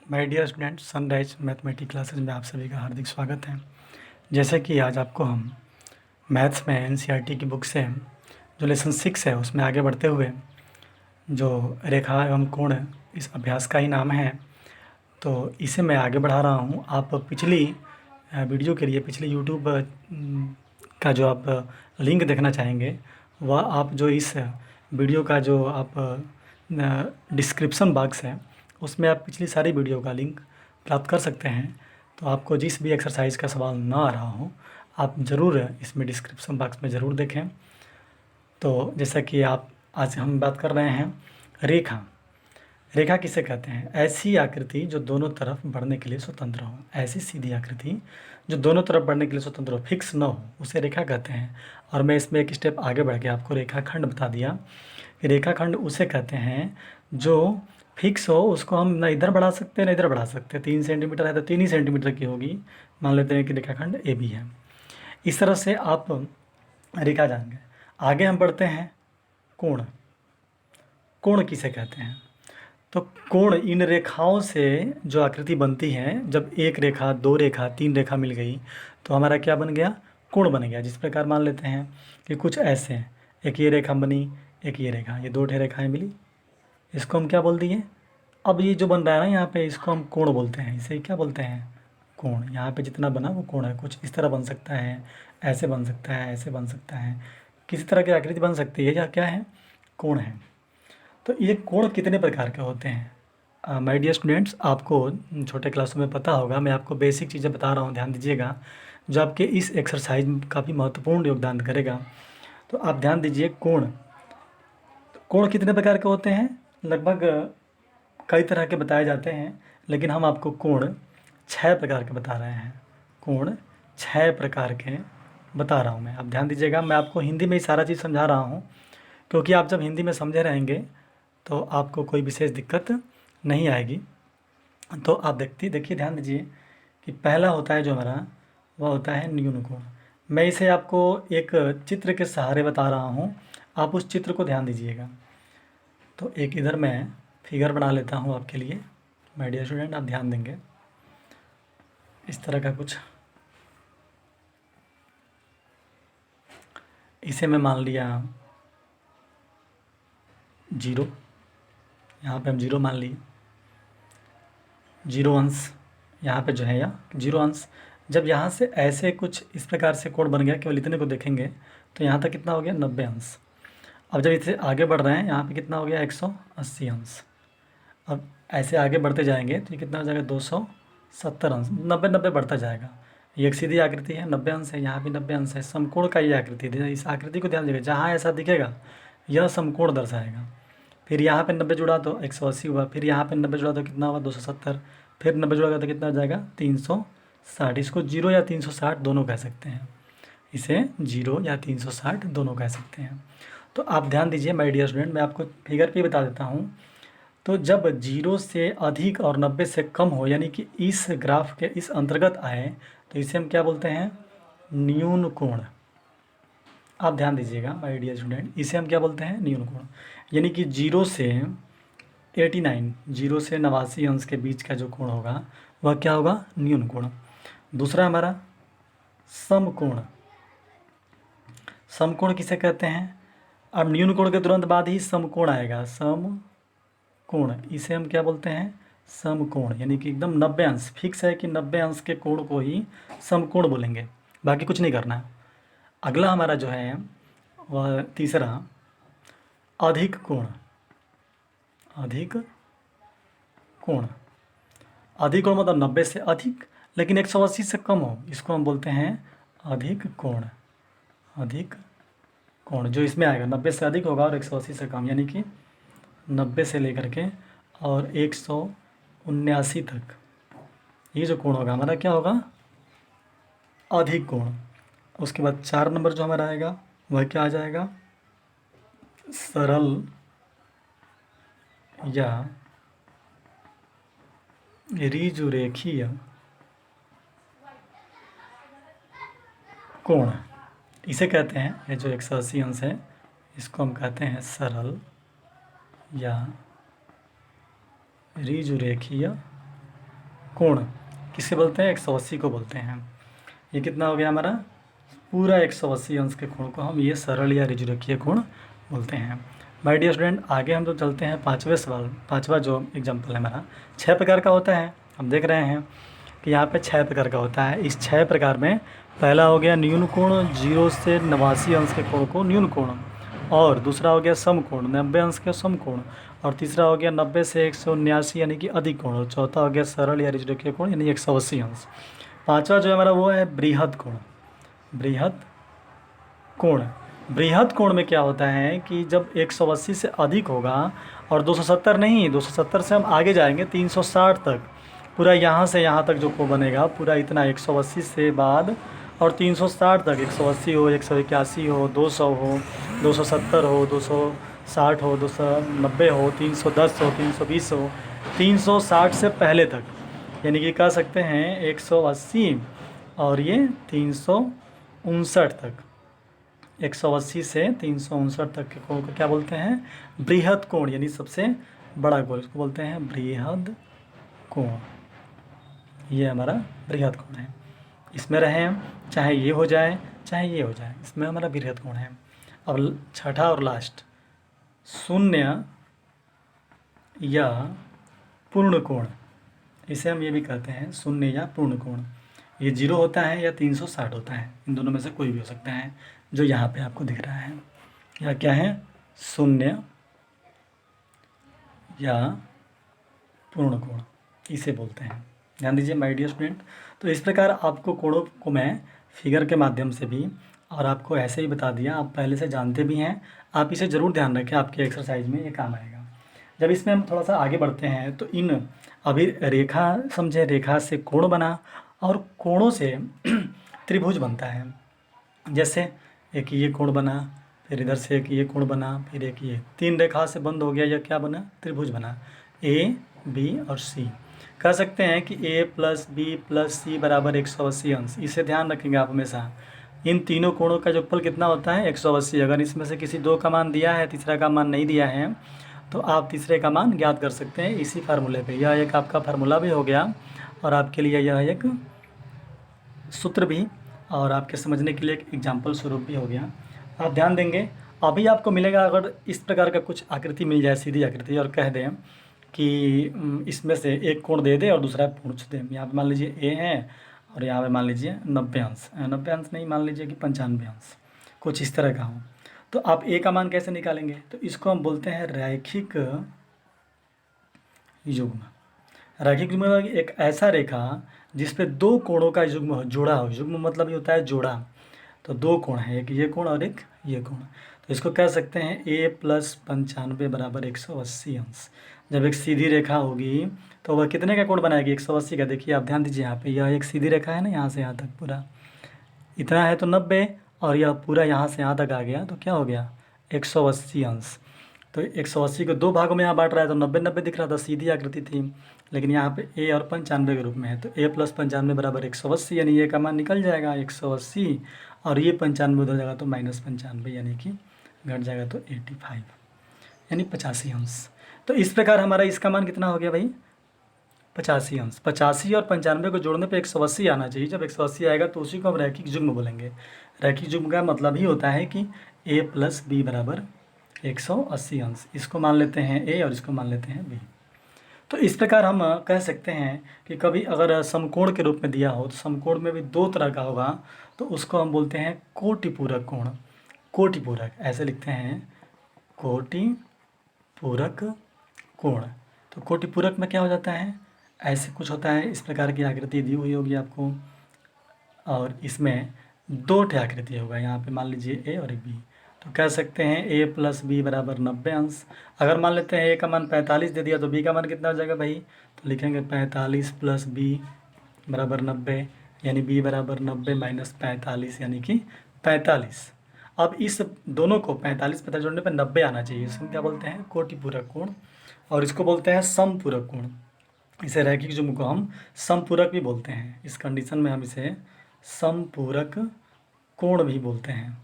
My dear student, Sunrise mathematics classes में आप सभी का हार्दिक स्वागत है। जैसे कि आज आपको हम मैथ्स में एनसीईआरटी की बुक से जो लेसन 6 है उसमें आगे बढ़ते हुए जो रेखा एवं कोण इस अभ्यास का ही नाम है, तो इसे मैं आगे बढ़ा रहा हूँ। आप पिछली वीडियो के लिए पिछले यूट्यूब का जो आप लिंक देखना चाहेंगे, वह आप जो इस वीडियो का जो आप डिस्क्रिप्शन बॉक्स है उसमें आप पिछली सारी वीडियो का लिंक प्राप्त कर सकते हैं। तो आपको जिस भी एक्सरसाइज का सवाल ना आ रहा हो, आप ज़रूर इसमें डिस्क्रिप्शन बॉक्स में ज़रूर देखें। तो जैसा कि आप आज हम बात कर रहे हैं रेखा। रेखा किसे कहते हैं? ऐसी आकृति जो दोनों तरफ बढ़ने के लिए स्वतंत्र हो। ऐसी सीधी आकृति जो दोनों तरफ बढ़ने के लिए स्वतंत्र हो, फिक्स न हो, उसे रेखा कहते हैं। और मैं इसमें एक स्टेप आगे बढ़ के आपको रेखाखंड बता दिया कि रेखाखंड उसे कहते हैं जो फिक्स हो, उसको हम ना इधर बढ़ा सकते हैं ना इधर बढ़ा सकते हैं। 3 सेंटीमीटर है तो 3 ही सेंटीमीटर की होगी। मान लेते हैं कि रेखाखंड ए बी है। इस तरह से आप रेखा जान गए। आगे हम बढ़ते हैं कोण। कोण किसे कहते हैं? तो कोण इन रेखाओं से जो आकृति बनती है, जब एक रेखा, दो रेखा, तीन रेखा मिल गई तो हमारा क्या बन गया? कोण बन गया। जिस प्रकार मान लेते हैं कि कुछ ऐसे हैं, एक ये रेखा बनी, एक ये रेखा, ये दो ठे रेखाएं मिली, इसको हम क्या बोल दिए? अब ये जो बन रहा है ना यहाँ पे, इसको हम कोण बोलते हैं। इसे क्या बोलते हैं? कोण। यहाँ पे जितना बना वो कोण है। कुछ इस तरह बन सकता है, ऐसे बन सकता है, ऐसे बन सकता है, किसी तरह की आकृति बन सकती है, या क्या है? कोण है। तो ये कोण कितने प्रकार के होते हैं? माय डियर स्टूडेंट्स, आपको छोटे क्लासों में पता होगा, मैं आपको बेसिक चीज़ें बता रहा हूँ, ध्यान दीजिएगा, जो आपके इस एक्सरसाइज में काफ़ी महत्वपूर्ण योगदान करेगा। तो आप ध्यान दीजिए, कोण। तो कोण कितने प्रकार के होते हैं? लगभग कई तरह के बताए जाते हैं, लेकिन हम आपको कोण 6 प्रकार के बता रहे हैं। कोण 6 प्रकार के बता रहा हूँ मैं। आप ध्यान दीजिएगा, मैं आपको हिंदी में ही सारा चीज़ समझा रहा हूँ, क्योंकि आप जब हिंदी में समझे रहेंगे तो आपको कोई विशेष दिक्कत नहीं आएगी। तो आप देखिए, ध्यान दीजिए कि पहला होता है जो हमारा, वह होता है न्यून कोण। मैं इसे आपको एक चित्र के सहारे बता रहा हूँ, आप उस चित्र को ध्यान दीजिएगा। तो एक इधर मैं फिगर बना लेता हूँ आपके लिए। माय डियर स्टूडेंट, आप ध्यान देंगे, इस तरह का कुछ, इसे मैं मान लिया 0, यहाँ पे हम 0 मान लिए। 0 अंश यहाँ पे जो है, या 0 अंश। जब यहाँ से ऐसे कुछ इस प्रकार से कोण बन गया, केवल इतने को देखेंगे तो यहाँ तक कितना हो गया? 90 अंश। अब जब इसे आगे बढ़ रहे हैं, यहाँ पे कितना हो गया? 180 अंश। अब ऐसे आगे बढ़ते जाएंगे तो ये कितना हो जाएगा? 270 अंश। 90 बढ़ता जाएगा। ये एक सीधी आकृति है, 90 अंश है, यहाँ भी 90 अंश है। समकोण का ये आकृति है। इस आकृति को ध्यान दीजिएगा, जहाँ ऐसा दिखेगा यह समकोण दर्शाएगा। फिर यहाँ पे 90 जुड़ा तो 180 हुआ, फिर यहाँ पे 90 जुड़ा तो कितना हुआ? 270। फिर 90 जुड़ा तो कितना हो जाएगा? 360। इसको 0 या 360 दोनों कह सकते हैं। इसे 0 या 360 दोनों कह सकते हैं। तो आप ध्यान दीजिए माय डियर स्टूडेंट, मैं आपको फिगर पे बता देता हूँ। तो जब 0 से अधिक और 90 से कम हो, यानी कि इस ग्राफ के इस अंतर्गत आए, तो इसे हम क्या बोलते हैं? न्यून कोण। आप ध्यान दीजिएगा माय डियर स्टूडेंट, इसे हम क्या बोलते हैं? न्यून कोण। यानी कि 0 से 89, 0 से 89 अंश के बीच का जो कोण होगा वह क्या होगा? न्यून कोण। दूसरा हमारा समकोण। समकोण किसे कहते हैं? अब न्यून कोण के तुरंत बाद ही समकोण आएगा। समकोण, इसे हम क्या बोलते हैं? समकोण। यानी कि एकदम 90 अंश, फिक्स है कि 90 अंश के कोण को ही समकोण बोलेंगे, बाकी कुछ नहीं करना है। अगला हमारा जो है वह तीसरा, अधिक कोण। अधिक कोण। अधिक कोण मतलब 90 से अधिक लेकिन 180 से कम हो, इसको हम बोलते हैं अधिक कोण। अधिक कोण जो इसमें आएगा 90 से अधिक होगा और 180 से कम, यानी कि 90 से लेकर के और 179 तक, ये जो कोण होगा हमारा क्या होगा? अधिक कोण। उसके बाद 4 नंबर जो हमारा आएगा वह क्या आ जाएगा? सरल या ऋजुरेखीय कोण। इसे कहते हैं, ये जो 180 अंश है इसको हम कहते हैं सरल या ऋजुरेखीय कोण किसे बोलते हैं? 180 को बोलते हैं। ये कितना हो गया हमारा? पूरा 180 अंश के कोण को हम ये सरल या ऋजुरेखीय कोण बोलते हैं। माय डियर स्टूडेंट, आगे हम तो चलते हैं पाँचवें सवाल। पाँचवा जो एग्जाम्पल है हमारा 6 प्रकार का होता है। हम देख रहे हैं कि यहाँ पे 6 प्रकार का होता है। इस 6 प्रकार में पहला हो गया न्यून कोण, 0 से 89 अंश के कोण को न्यून कोण, और दूसरा हो गया सम कोण, 90 अंश के सम कोण, और तीसरा हो गया 90 से 179 यानी कि अधिक कोण, और चौथा हो गया सरल या ऋजुरेखीय कोण यानी 180 अंश। पाँचवा जो है हमारा वो है बृहद कोण। बृहद कोण, बृहद कोण में क्या होता है कि जब 180 से अधिक होगा और 270 नहीं, 270 से हम आगे जाएंगे 360 तक, पूरा यहाँ से यहाँ तक जो कोण बनेगा पूरा इतना 180 से बाद और 360 तक, 180 हो, 181 हो, 200 हो, 270 हो, 260 हो, 290 हो, 310 हो, 320 हो, 360 से पहले तक, यानी कि कह सकते हैं 180 और ये 359 तक, 180 से 359 तक के कोण को क्या बोलते हैं? बृहद कोण, यानी सबसे बड़ा कोण, इसको बोलते हैं बृहद कोण। ये हमारा बृहद कोण है। इसमें रहे हम, चाहे ये हो जाए चाहे ये हो जाए, इसमें हमारा बृहद कोण है। अब छठा और लास्ट, शून्य या पूर्ण कोण, इसे हम ये भी कहते हैं शून्य या पूर्ण कोण। ये 0 होता है या 360 होता है, इन दोनों में से कोई भी हो सकता है जो यहाँ पे आपको दिख रहा है। या क्या है? शून्य या पूर्ण कोण, इसे बोलते हैं। ध्यान दीजिए माय डियर स्टूडेंट। तो इस प्रकार आपको कोणों को मैं फिगर के माध्यम से भी और आपको ऐसे ही बता दिया, आप पहले से जानते भी हैं। आप इसे ज़रूर ध्यान रखें, आपके एक्सरसाइज में ये काम आएगा। जब इसमें हम थोड़ा सा आगे बढ़ते हैं तो इन अभी रेखा समझे, रेखा से कोण बना और कोणों से त्रिभुज बनता है। जैसे एक ये कोण बना, फिर इधर से एक ये कोण बना, फिर एक ये, 3 रेखा से बंद हो गया, यह क्या बना? त्रिभुज बना, ए बी और सी। कह सकते हैं कि a प्लस बी प्लस सी बराबर 180 अंश। इसे ध्यान रखेंगे आप हमेशा। इन तीनों कोणों का जोगफल कितना होता है? 180। अगर इसमें से किसी दो का मान दिया है, तीसरा का मान नहीं दिया है, तो आप तीसरे का मान ज्ञात कर सकते हैं इसी फार्मूले पे। यह एक आपका फार्मूला भी हो गया और आपके लिए यह एक सूत्र भी, और आपके समझने के लिए एक एग्जाम्पल स्वरूप भी हो गया। आप ध्यान देंगे, अभी आपको मिलेगा अगर इस प्रकार का कुछ आकृति मिल जाए, सीधी आकृति, और कह दें कि इसमें से एक कोण दे दे और दूसरा पूछ दे। यहाँ पे मान लीजिए ए है और यहाँ पे मान लीजिए 90 अंश, 90 अंश नहीं, मान लीजिए कि 95 अंश, कुछ इस तरह का हो, तो आप ए का मान कैसे निकालेंगे? तो इसको हम बोलते हैं रैखिक युग्म। रैखिक युग्म एक ऐसा रेखा जिस पे दो कोणों का युग्म जोड़ा हो। युग्म मतलब ये होता है जोड़ा। तो दो कोण है, एक ये कोण और एक ये कोण, तो इसको कह सकते हैं a प्लस 95 बराबर 180 अंश। जब एक सीधी रेखा होगी तो वह कितने का कोण बनाएगी? 180 का। देखिए आप ध्यान दीजिए, यहाँ पे यह एक सीधी रेखा है ना, यहाँ से यहाँ तक पूरा इतना है तो 90, और यह पूरा यहाँ से यहाँ तक आ गया तो क्या हो गया? 180 अंश। तो 180 को दो भागों में यहाँ बांट रहा है तो 90-90 दिख रहा था, सीधी आकृति थी। लेकिन यहाँ पे a और 95 के रूप में है, तो a प्लस 95 बराबर 180, यानी a का मान निकल जाएगा 180, और ये 95 उधर जाएगा तो माइनस 95, यानी कि घट जाएगा तो 85, यानी 85 अंश। तो इस प्रकार हमारा इसका मान कितना हो गया भाई? 85 अंश। 85 और 95 को जोड़ने पे 180 आना चाहिए। जब 180 आएगा तो उसी को हम रैखिक युग्म बोलेंगे। रैखिक युग्म का मतलब ही होता है कि a प्लस बी बराबर 180 अंश। इसको मान लेते हैं a और इसको मान लेते हैं b। तो इस प्रकार हम कह सकते हैं कि कभी अगर समकोण के रूप में दिया हो तो समकोण में भी दो तरह का होगा, तो उसको हम बोलते हैं कोटिपूरक कोण। कोटिपूरक ऐसे लिखते हैं, कोटिपूरक कोण। तो कोटिपूरक में क्या हो जाता है? ऐसे कुछ होता है, इस प्रकार की आकृति दी हुई होगी आपको, और इसमें दो ठे आकृति होगा। यहाँ पे मान लीजिए a और b, तो कह सकते हैं a प्लस बी बराबर 90 अंश। अगर मान लेते हैं a का मान 45 दे दिया तो b का मान कितना हो जाएगा भाई? तो लिखेंगे 45 प्लस b बराबर 90, यानी b बराबर 90 माइनस 45, यानी कि 45। अब इस दोनों को 45 जोड़ने पर 90 आना चाहिए। इसको क्या बोलते हैं? कोटिपूरक कोण, और इसको बोलते हैं समपूरक कोण। इसे रैखिक युग्म को हम समपूरक भी बोलते हैं। इस कंडीशन में हम इसे समपूरक कोण भी बोलते हैं।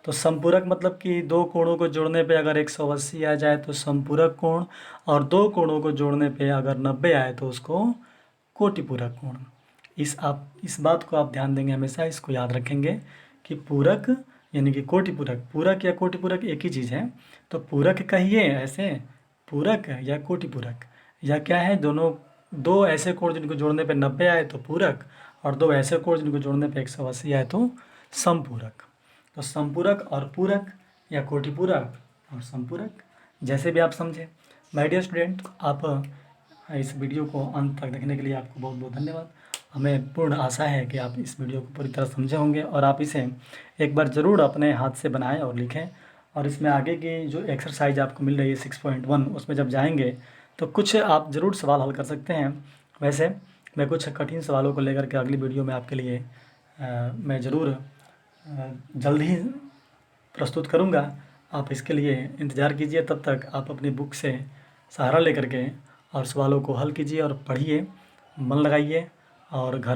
तो समपूरक मतलब कि दो कोणों को जोड़ने पे अगर 180 आ जाए तो समपूरक कोण, और दो कोणों को जोड़ने पे अगर 90 आए तो उसको कोटिपूरक कोण। इस बात को आप ध्यान देंगे, हमेशा इसको याद रखेंगे कि पूरक यानी कि कोटिपूरक, पूरक या कोटिपूरक एक ही चीज़ है। तो पूरक कहिए ऐसे, पूरक या कोटिपूरक, या क्या है, दोनों दो ऐसे कोण जिनको जोड़ने पे 90 आए तो पूरक, और दो ऐसे कोण जिनको जोड़ने पे 180 आए तो समपूरक। तो समपूरक और पूरक या कोटिपूरक और समपूरक, जैसे भी आप समझे। माय डियर स्टूडेंट, आप इस वीडियो को अंत तक देखने के लिए आपको बहुत बहुत धन्यवाद। हमें पूर्ण आशा है कि आप इस वीडियो को पूरी तरह समझे होंगे और आप इसे एक बार ज़रूर अपने हाथ से बनाएं और लिखें। और इसमें आगे की जो एक्सरसाइज आपको मिल रही है 6.1, उसमें जब जाएंगे तो कुछ आप ज़रूर सवाल हल कर सकते हैं। वैसे मैं कुछ कठिन सवालों को लेकर के अगली वीडियो में आपके लिए मैं ज़रूर जल्द ही प्रस्तुत करूँगा। आप इसके लिए इंतज़ार कीजिए। तब तक आप अपनी बुक से सहारा लेकर के और सवालों को हल कीजिए और पढ़िए, मन लगाइए और घर